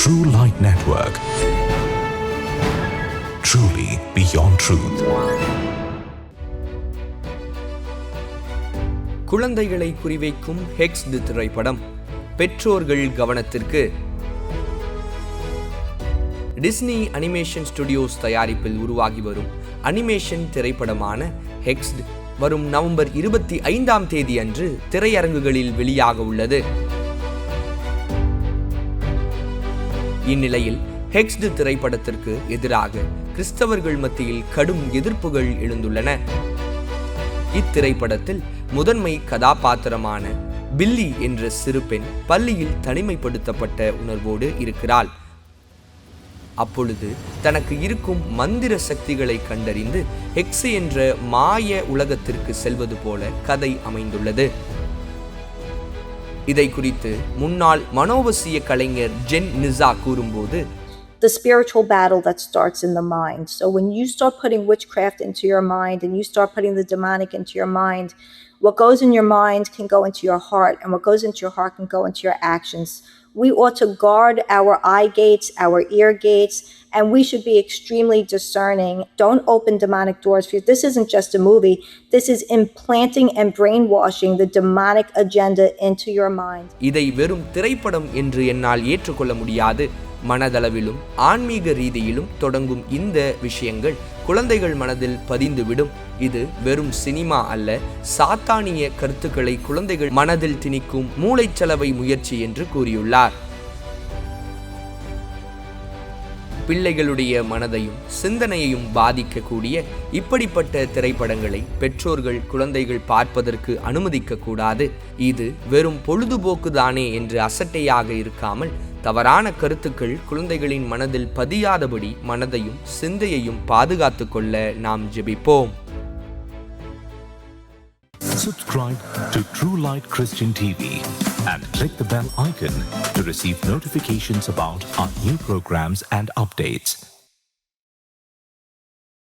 True Light Network. Truly beyond truth. குழந்தைகளை குறிவைக்கும் ஹெக்ஸ்ட் திரைப்படம் பெற்றோர்கள் கவனத்திற்கு. டிஸ்னி அனிமேஷன் ஸ்டுடியோஸ் தயாரிப்பில் உருவாகி வரும் அனிமேஷன் திரைப்படமான ஹெக்ஸ்ட் வரும் நவம்பர் 25ஆம் தேதி அன்று திரையரங்குகளில் வெளியாக உள்ளது. இந்நிலையில் ஹெக்ஸ்ட் திரைப்படத்திற்கு எதிராக கிறிஸ்தவர்கள் மத்தியில் கடும் எதிர்ப்புகள் எழுந்துள்ளன. இத்திரைப்படத்தில் முதன்மை கதாபாத்திரமான பில்லி என்ற சிறுபெண் பள்ளியில் தனிமைப்படுத்தப்பட்ட உணர்வோடு இருக்கிறாள். அப்பொழுது தனக்கு இருக்கும் மந்திர சக்திகளை கண்டறிந்து ஹெக்ஸ் என்ற மாய உலகத்திற்கு செல்வது போல கதை அமைந்துள்ளது. இதை குறித்து முன்னாள் மனோவசிய கலைஞர் ஜென் நிசா கூறும்போது, the spiritual battle that starts in the mind. So when you start putting witchcraft into your mind and you start putting the demonic into your mind, what goes in your mind can go into your heart, and what goes into your heart can go into your actions. We ought to guard our eye gates, our ear gates, and we should be extremely discerning. Don't open demonic doors for you. This isn't just a movie. This is implanting and brainwashing the demonic agenda into your mind. இதை வெறும் திரைப்படம் என்று என்னால் ஏற்றுக்கொள்ள முடியாது. மனதளவிலும் ஆன்மீக ரீதியிலும் தொடங்கும் இந்த விஷயங்கள் குழந்தைகள் மனதில் பதிந்துவிடும். இது வெறும் சினிமா அல்ல, சாத்தானிய கருத்துக்களை குழந்தைகள் மனதில் திணிக்கும் மூளைச்சலவை முயற்சி என்று கூறியுள்ளார். பிள்ளைகளுடைய மனதையும் சிந்தனையையும் பாதிக்கக்கூடிய இப்படிப்பட்ட திரைப்படங்களை பெற்றோர்கள் குழந்தைகள் பார்ப்பதற்கு அனுமதிக்க கூடாது. இது வெறும் பொழுதுபோக்கு தானே என்று அசட்டையாக இருக்காமல் தவறான கருத்துக்கள் குழந்தைகளின் மனதில் பதியாதபடி மனதையும் சிந்தையையும் பாதுகாத்து கொள்ள நாம் ஜெபிப்போம். Subscribe to True Light Christian TV and click the bell icon to receive notifications about our new programs and updates.